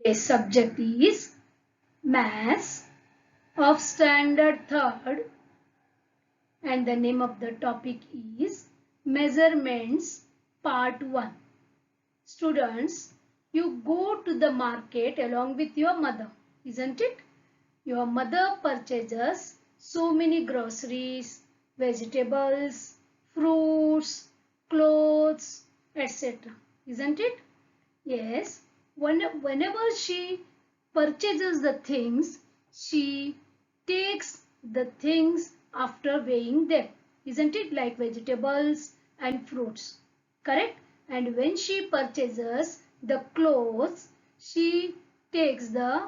Today's subject is Maths of Standard 3rd and the name of the topic is Measurements Part 1. Students, you go to the market along with your mother, isn't it? Your mother purchases so many groceries, vegetables, fruits, clothes, etc. Isn't it? Yes, whenever she purchases the things, she takes the things after weighing them. Isn't it, like vegetables and fruits? Correct? And when she purchases the clothes, she takes the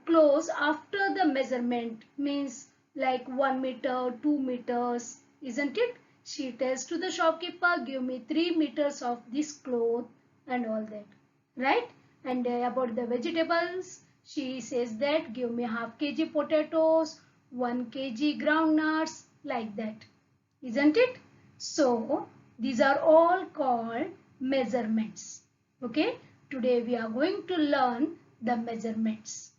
clothes after the measurement, means like 1 meter, 2 meters. Isn't it? She tells to the shopkeeper, give me 3 meters of this cloth and all that, right? And about the vegetables, she says that give me half kg potatoes, 1 kg groundnuts, like that, isn't it? So these are all called measurements. Okay, today we are going to learn the measurements.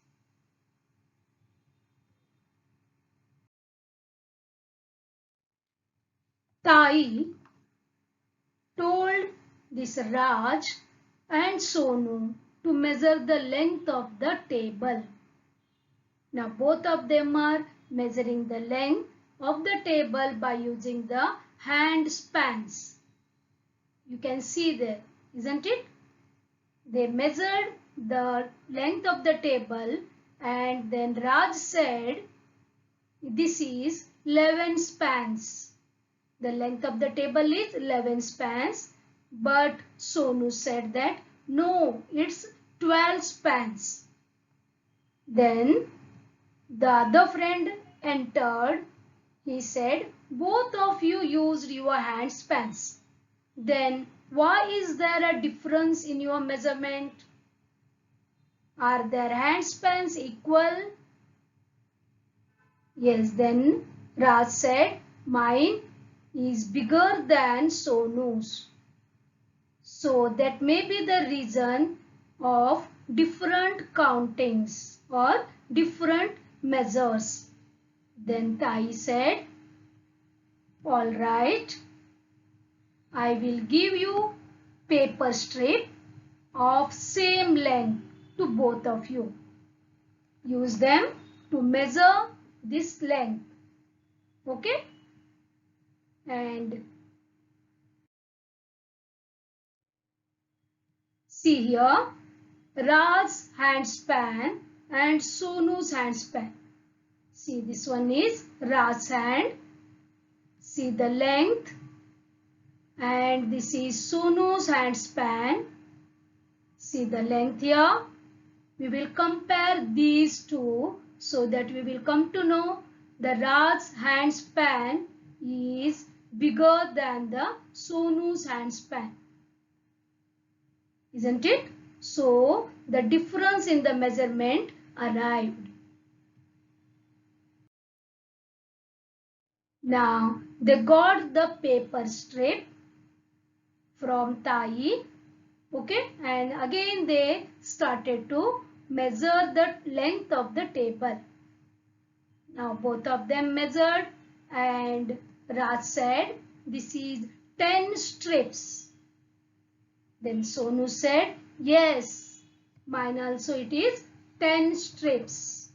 Tai told this Raj and Sonu to measure the length of the table. Now both of them are measuring the length of the table by using the hand spans. You can see there, isn't it? They measured the length of the table and then Raj said this is 11 spans. The length of the table is 11 spans, but Sonu said that no, it's 12 spans. Then the other friend entered. He said, both of you used your hand spans. Then why is there a difference in your measurement? Are their hand spans equal? Yes, then Raj said, mine is bigger than Sonu's. So that may be the reason of different countings or different measures. Then Tai said, all right, I will give you paper strip of same length to both of you. Use them to measure this length. Okay? And see here, Raj's hand span and Sonu's hand span. See, this one is Raj's hand. See the length. And this is Sonu's hand span. See the length here. We will compare these two so that we will come to know the Raj's hand span is bigger than the Sonu's hand span. Isn't it? So the difference in the measurement arrived. Now they got the paper strip from Tai. Okay, and again they started to measure the length of the table. Now both of them measured and Raj said this is 10 strips. Then Sonu said yes, mine also it is 10 strips.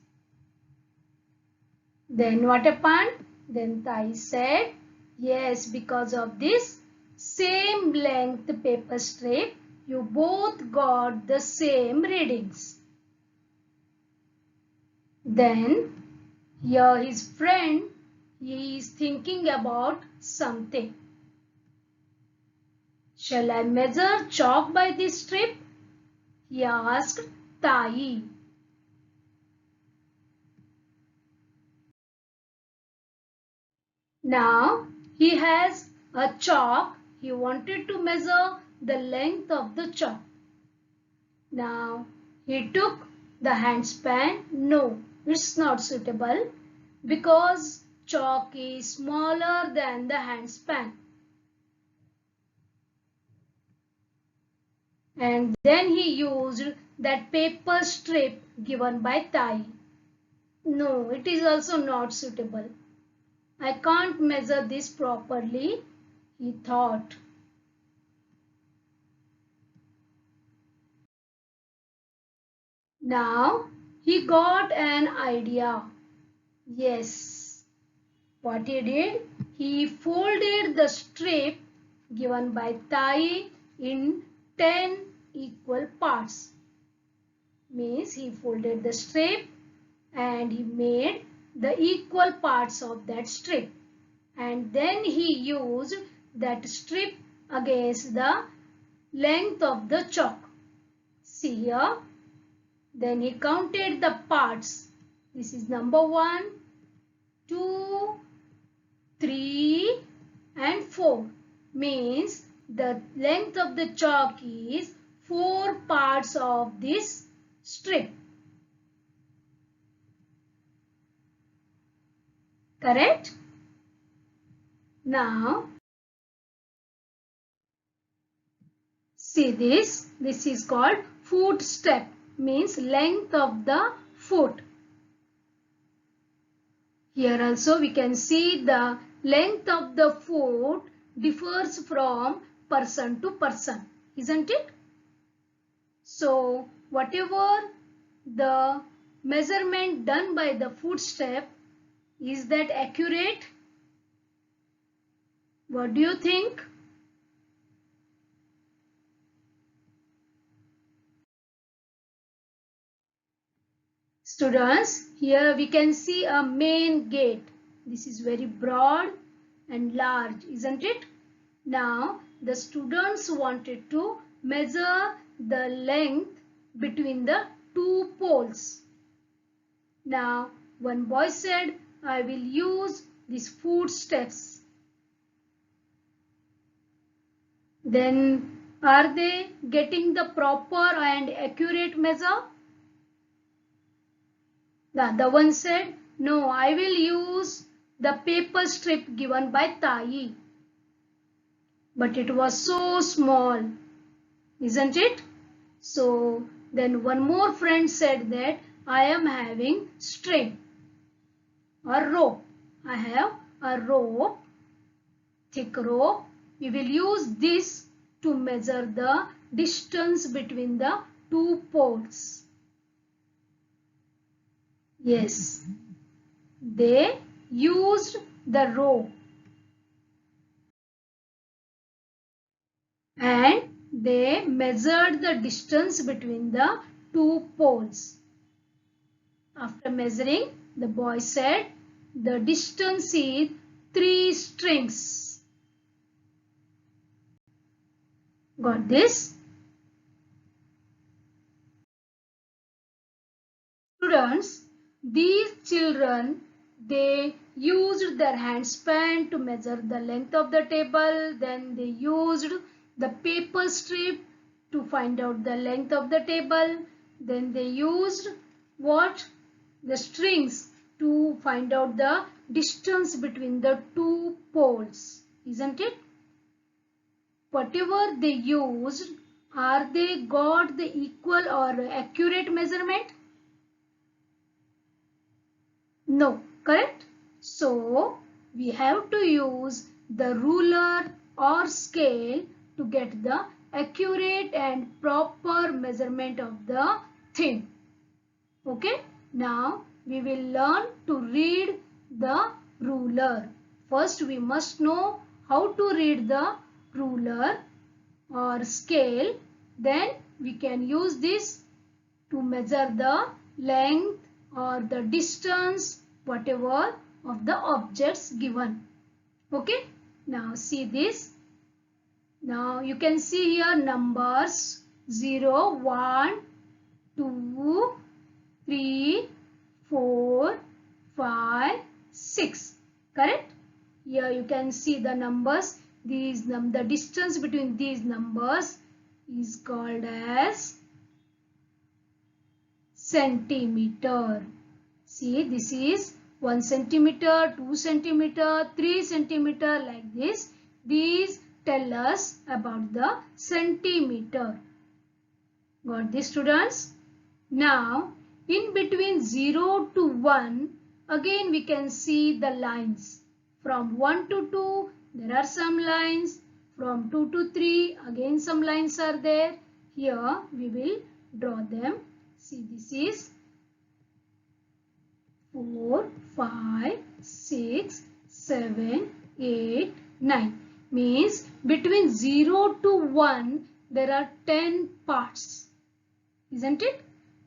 Then what happened? Then Tai said yes, because of this same length paper strip you both got the same readings. Then here his friend, he is thinking about something. Shall I measure chalk by this strip? He asked Tai. Now he has a chalk. He wanted to measure the length of the chalk. Now he took the hand span. No, it's not suitable because chalk is smaller than the hand span. And then he used that paper strip given by Tai. No, it is also not suitable. I can't measure this properly, he thought. Now he got an idea. Yes. What he did? He folded the strip given by Tai in 10 equal parts. Means he folded the strip and he made the equal parts of that strip. And then he used that strip against the length of the chalk. See here. Then he counted the parts. This is number 1, 2, 3 and 4. Means the length of the chalk is 4 parts of this strip. Correct? Now, see this. This is called foot step. Means length of the foot. Here also we can see the length of the foot differs from person to person, isn't it? So whatever the measurement done by the footstep, is that accurate? What do you think? Students, here we can see a main gate. This is very broad and large, isn't it? Now, the students wanted to measure the length between the two poles. Now, one boy said, I will use these footsteps. Then, are they getting the proper and accurate measure? The other one said, no, I will use the paper strip given by Tai. But it was so small, isn't it? So then one more friend said that I am having string or rope. I have a rope, thick rope. We will use this to measure the distance between the two poles. Yes, they used the rope and they measured the distance between the two poles. After measuring, the boy said the distance is 3 strings. Got this? Students, these children, they used their handspan to measure the length of the table. Then they used the paper strip to find out the length of the table. Then they used what? The strings to find out the distance between the two poles. Isn't it? Whatever they used, are they got the equal or accurate measurement? No, correct? So, we have to use the ruler or scale to get the accurate and proper measurement of the thing. Okay, now we will learn to read the ruler. First, we must know how to read the ruler or scale. Then we can use this to measure the length or the distance, whatever of the objects given. Okay, now see this. Now you can see here numbers 0, 1, 2, 3, 4, 5, 6. Correct? Here you can see the numbers. The distance between these numbers is called as centimeter. See, this is 1 centimeter, 2 centimeter, 3 centimeter, like this. These tell us about the centimeter. Got this, students? Now, in between 0 to 1, again we can see the lines. From 1 to 2, there are some lines. From 2 to 3, again some lines are there. Here, we will draw them. See, this is 4, 5, 6, 7, 8, 9. Means between 0 to 1, there are 10 parts. Isn't it?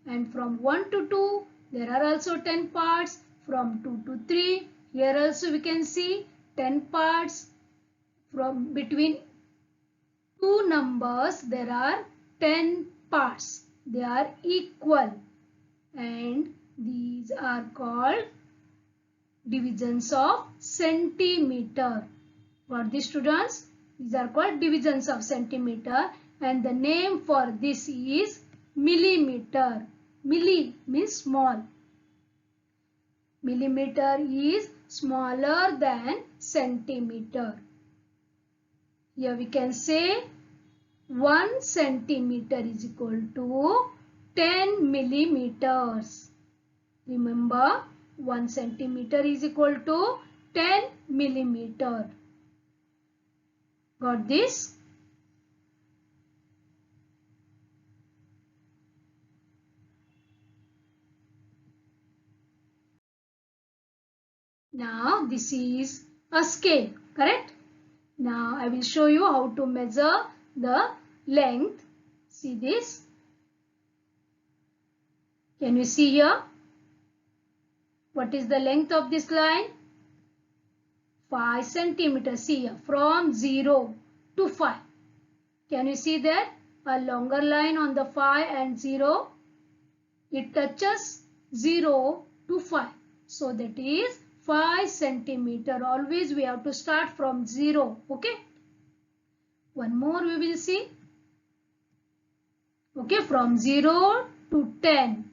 And from 1 to 2, there are also 10 parts. From 2 to 3, here also we can see 10 parts. From between two numbers, there are 10 parts. They are equal. And these are called divisions of centimeter. Got this, students? These are called divisions of centimeter. And the name for this is millimeter. Milli means small. Millimeter is smaller than centimeter. Here we can say 1 centimeter is equal to 10 millimeters. Remember, 1 centimeter is equal to 10 millimeter. Got this? Now this is a scale, correct? Now I will show you how to measure the length. See this? Can you see here? What is the length of this line? 5 centimeters. See here, from 0 to 5. Can you see that? A longer line on the 5 and 0. It touches 0 to 5. So that is 5 centimeter. Always we have to start from 0. Okay. One more we will see. Okay. From 0 to 10.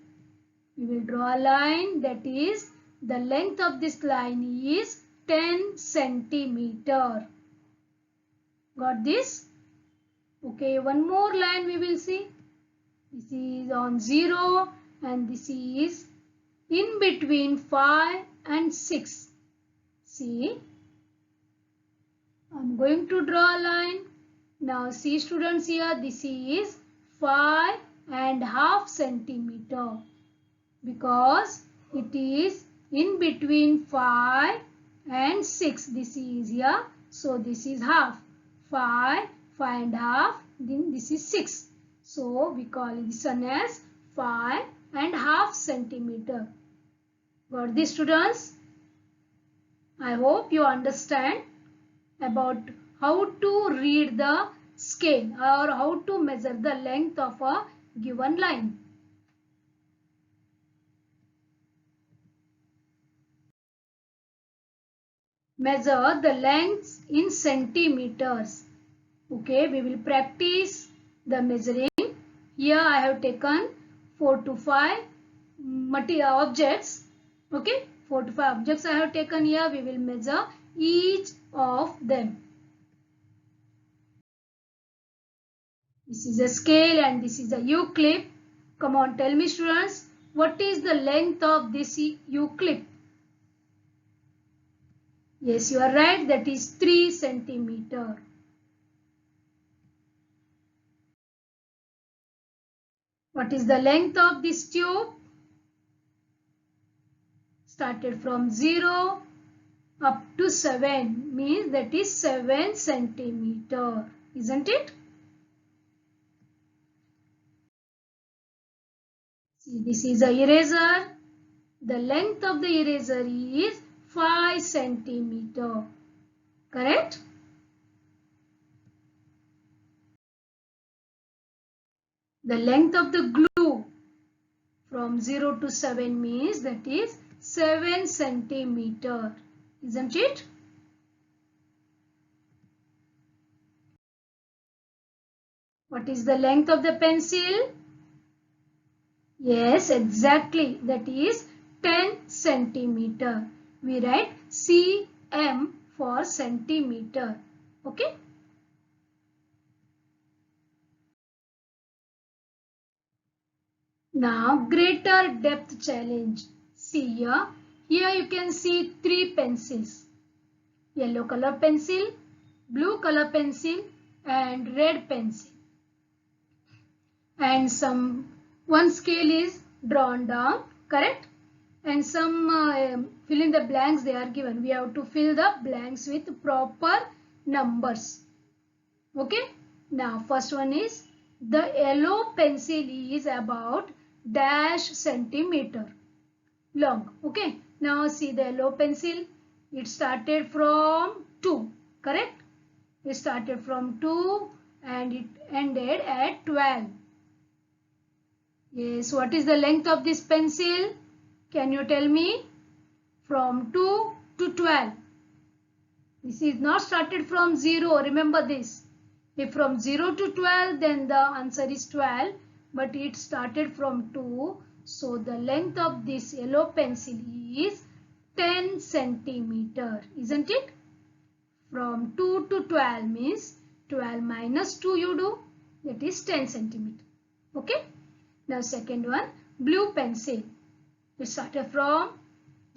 We will draw a line, that is the length of this line is 10 centimeter. Got this? Okay. One more line we will see. This is on 0 and this is in between 5 and 6. See, I'm going to draw a line. Now see, students, here this is 5.5 centimeter because it is in between 5 and 6. This is here. So this is half. 5, 5.5, then this is 6. So we call this one as 5.5 centimeter. Got this, students? I hope you understand about how to read the scale or how to measure the length of a given line. Measure the lengths in centimeters. Okay, we will practice the measuring. Here I have taken 4 to 5 objects. Okay, 4 to 5 objects I have taken here. We will measure each of them. This is a scale and this is a U-clip. Come on, tell me, students, what is the length of this U-clip? Yes, you are right. That is 3 centimeter. What is the length of this tube? Started from 0 up to 7 means that is 7 centimeter. Isn't it? See, this is a eraser. The length of the eraser is 5 centimeter. Correct? The length of the glue from 0 to 7 means that is 7 centimeter. Isn't it? What is the length of the pencil? Yes, exactly. That is 10 centimeter. We write cm for centimeter. Okay. Now greater depth challenge. See here. Here you can see 3 pencils. Yellow color pencil, blue color pencil and red pencil. And one scale is drawn down, correct? And some fill in the blanks they are given. We have to fill the blanks with proper numbers. Okay. Now first one is the yellow pencil is about dash centimeter long. Okay. Now see the yellow pencil. It started from 2. Correct. It started from 2 and it ended at 12. Yes. What is the length of this pencil? Can you tell me? From 2 to 12. This is not started from 0. Remember this. If from 0 to 12, then the answer is 12. But it started from 2. So the length of this yellow pencil is 10 centimeter. Isn't it? From 2 to 12 means 12 minus 2 you do. That is 10 centimeter. Okay. Now second one, blue pencil. It started from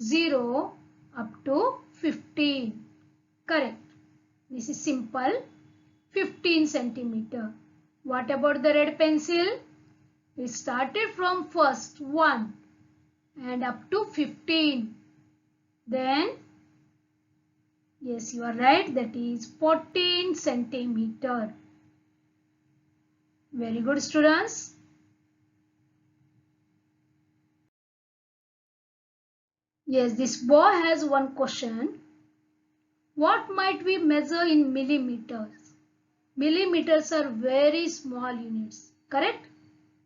0 up to 15. Correct. This is simple. 15 centimeter. What about the red pencil? It started from first 1 and up to 15. Then, yes, you are right. That is 14 centimeter. Very good, students. Yes, this boy has one question. What might we measure in millimeters? Millimeters are very small units, correct?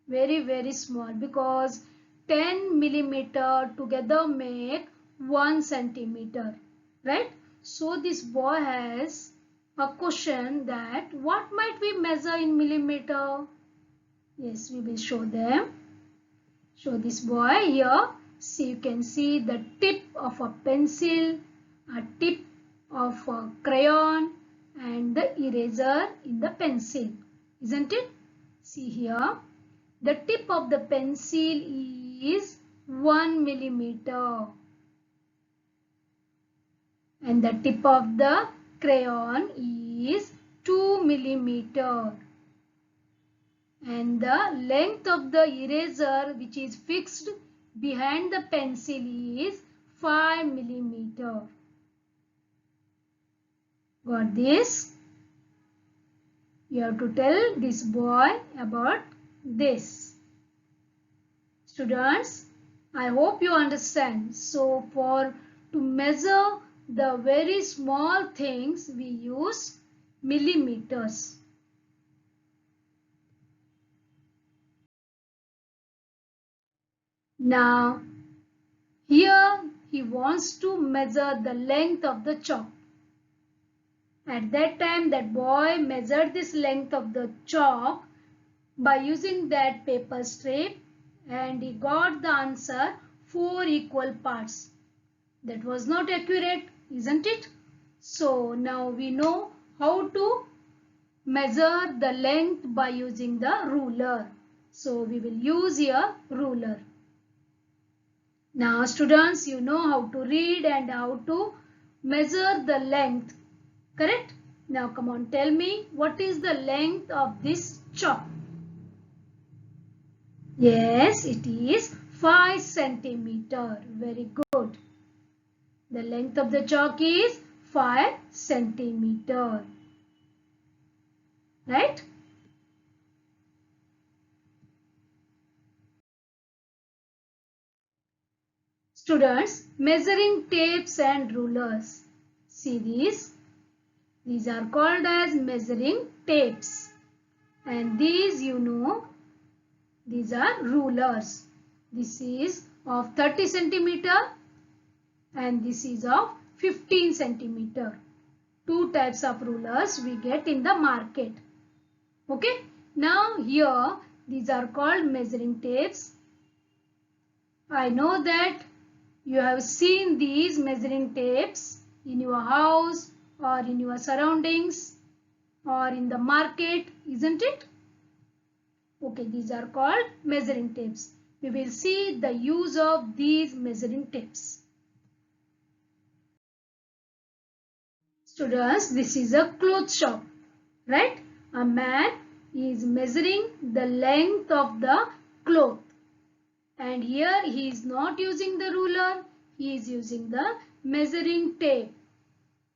Very small because 10 millimeter together make 1 centimeter, right? So this boy has a question that what might we measure in millimeter? Yes, we will show them. Show this boy here. See, you can see the tip of a pencil, a tip of a crayon and the eraser in the pencil, isn't it? See here, the tip of the pencil is 1 millimeter and the tip of the crayon is 2 millimeter and the length of the eraser which is fixed behind the pencil is 5 millimeter. Got this? You have to tell this boy about this. Students, I hope you understand. So to measure the very small things we use millimeters. Now here he wants to measure the length of the chalk. At that time that boy measured this length of the chalk by using that paper strip and he got the answer 4 equal parts. That was not accurate, isn't it? So now we know how to measure the length by using the ruler. So we will use a ruler. Now students, you know how to read and how to measure the length. Correct? Now come on, tell me what is the length of this chalk? Yes, it is 5 centimeter. Very good. The length of the chalk is 5 centimeter. Right? Students, measuring tapes and rulers. See these? These are called as measuring tapes. And these you know, these are rulers. This is of 30 centimeter and this is of 15 centimeter. Two types of rulers we get in the market. Okay. Now here these are called measuring tapes. I know that you have seen these measuring tapes in your house or in your surroundings or in the market, isn't it? Okay, these are called measuring tapes. we will see the use of these measuring tapes. Students, this is a clothes shop, right? A man is measuring the length of the cloth. And here he is not using the ruler, he is using the measuring tape.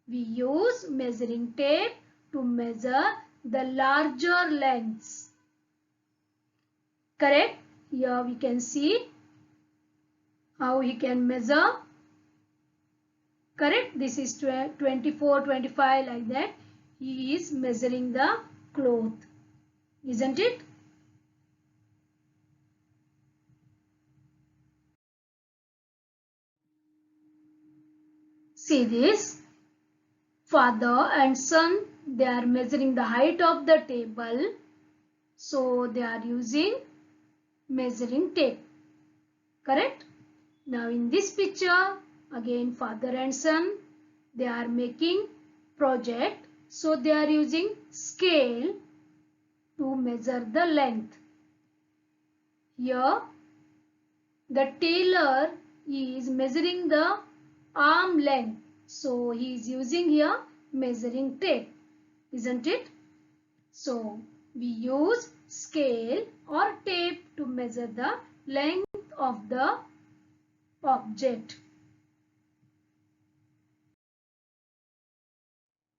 We use measuring tape to measure the larger lengths. Correct? Here we can see how he can measure. Correct? This is 24, 25 like that. He is measuring the cloth. Isn't it? See this. Father and son, they are measuring the height of the table. So they are using measuring tape. Correct? Now in this picture, again father and son, they are making project. So they are using scale to measure the length. Here the tailor is measuring the arm length. So he is using here measuring tape. Isn't it? So we use scale or tape to measure the length of the object.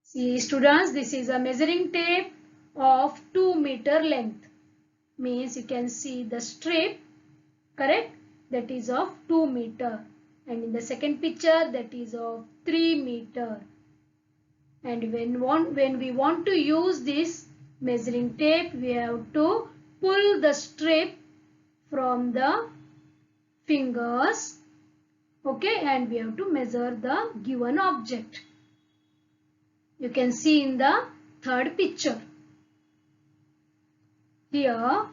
See students, this is a measuring tape of 2 meter length. Means you can see the strip, correct? That is of 2 meter. And in the second picture, that is of 3 meter. And when we want to use this measuring tape, we have to pull the strip from the fingers, okay, and we have to measure the given object. You can see in the third picture. Here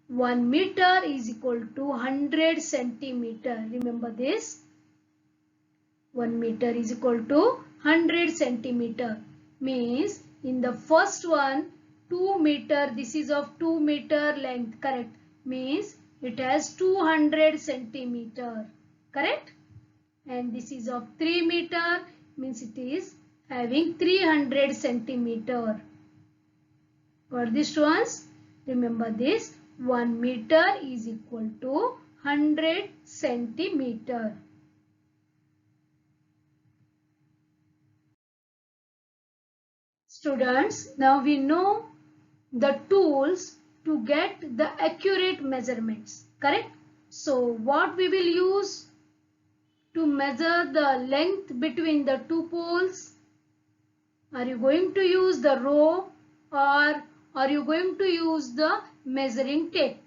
1 meter is equal to 100 centimeter. Remember this. 1 meter is equal to 100 centimeter. Means in the first one 2 meter, this is of 2 meter length, correct? Means it has 200 centimeter, correct? And this is of 3 meter, means it is having 300 centimeter. Got this ones? Remember this, 1 meter is equal to 100 centimeter. Students, now we know the tools to get the accurate measurements, correct? So what we will use to measure the length between the two poles? Are you going to use the rope or are you going to use the measuring tape?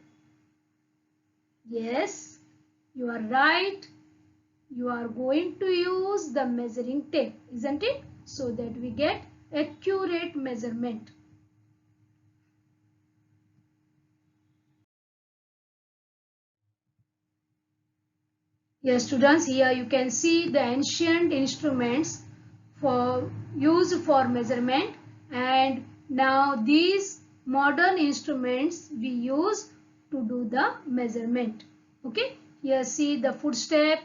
Yes, you are right. You are going to use the measuring tape, isn't it? So that we get accurate measurement. Yes, students, here you can see the ancient instruments for used for measurement, and now these modern instruments we use to do the measurement. Okay, here see the footstep,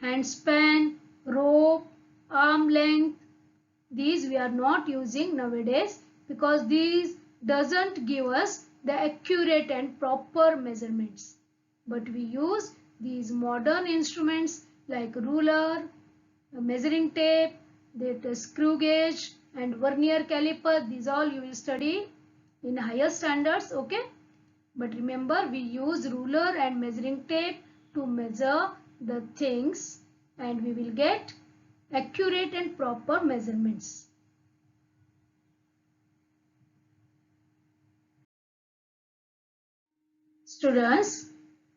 hand span, rope, arm length. These we are not using nowadays because these doesn't give us the accurate and proper measurements. But we use these modern instruments like ruler, measuring tape, that screw gauge and vernier caliper. These all you will study in higher standards, okay? But remember, we use ruler and measuring tape to measure the things and we will get accurate and proper measurements. Students,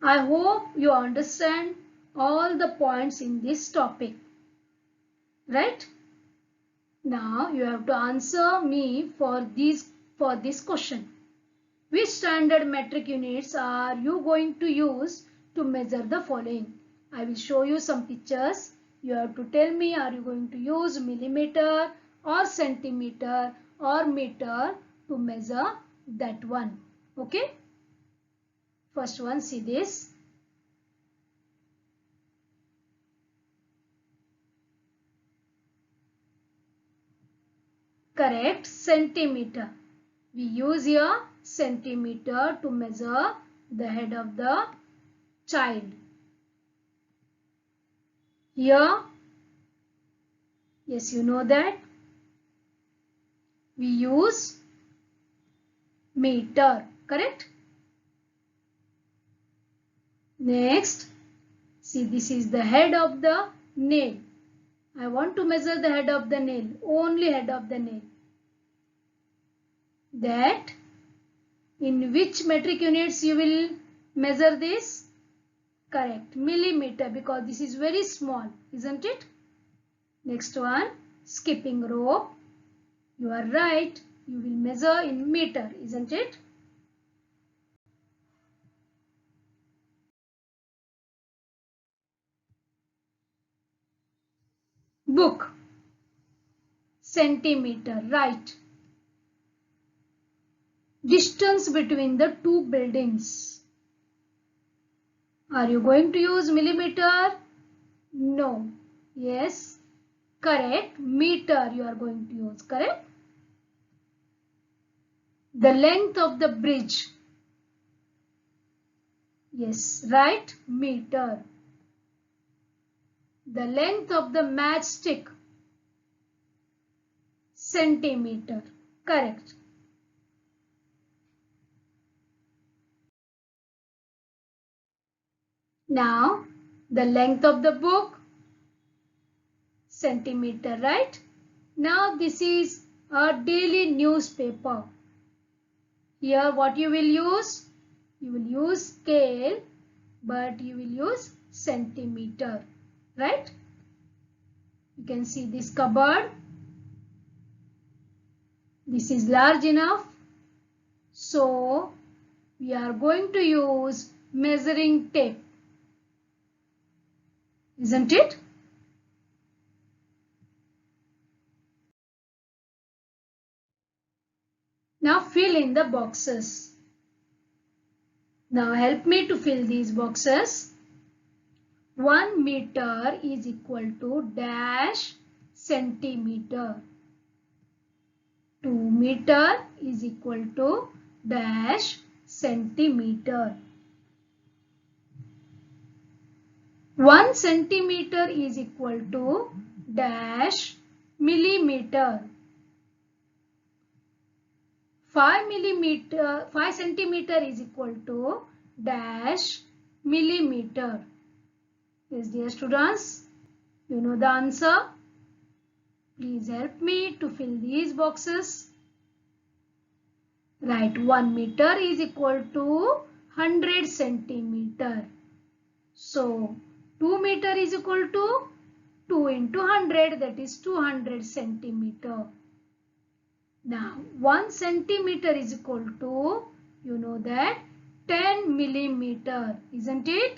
I hope you understand all the points in this topic, right? Now you have to answer me for this question. Which standard metric units are you going to use to measure the following? I will show you some pictures. You have to tell me, are you going to use millimeter or centimeter or meter to measure that one? Okay. First one, see this. Correct, centimeter. We use here centimeter to measure the head of the child. Here, yes, you know that we use meter, correct? Next, see, this is the head of the nail. I want to measure the head of the nail, only head of the nail. That in which metric units you will measure this? Correct, millimeter, because this is very small, isn't it? Next one, skipping rope. You are right, you will measure in meter, isn't it? Book, centimeter, right. Distance between the two buildings. Are you going to use millimeter? No. Yes. Correct. Meter you are going to use. Correct. The length of the bridge. Yes. Right. Meter. The length of the matchstick. Centimeter. Correct. Now, the length of the book. Centimeter, right? Now, this is a daily newspaper. Here, what you will use? You will use scale, but you will use centimeter, right? You can see this cupboard. This is large enough. So, we are going to use measuring tape, isn't it? Now fill in the boxes. Now help me to fill these boxes. 1 meter is equal to dash centimeter. 2 meter is equal to dash centimeter. 1 centimeter is equal to dash millimeter. 5 centimeter is equal to dash millimeter. Yes, dear students, you know the answer. Please help me to fill these boxes. Right, 1 meter is equal to 100 centimeter. So, 2 meter is equal to 2 into 100, that is 200 centimeter. Now, 1 centimeter is equal to, you know that, 10 millimeter, isn't it?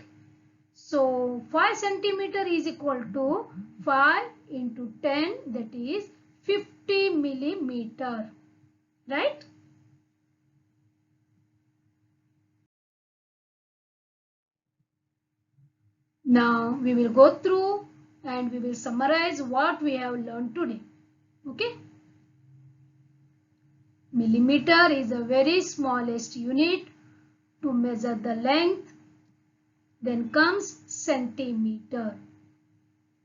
So, 5 centimeter is equal to 5 into 10, that is 50 millimeter, right? Now, we will go through and we will summarize what we have learned today, okay? Millimeter is the very smallest unit to measure the length. Then comes centimeter.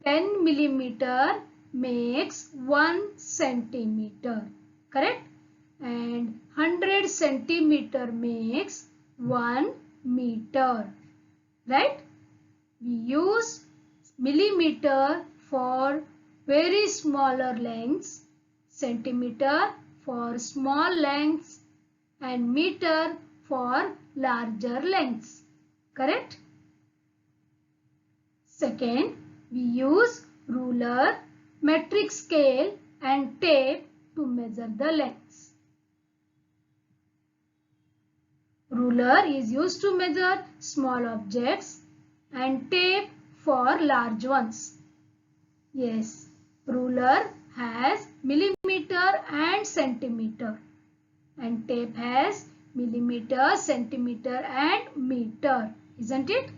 10 millimeter makes 1 centimeter, correct? And 100 centimeter makes 1 meter, right? We use millimeter for very smaller lengths, centimeter for small lengths, and meter for larger lengths, correct? Second, we use ruler, metric scale and tape to measure the lengths. Ruler is used to measure small objects and tape for large ones. Yes, ruler has millimeter and centimeter, and tape has millimeter, centimeter and meter, isn't it?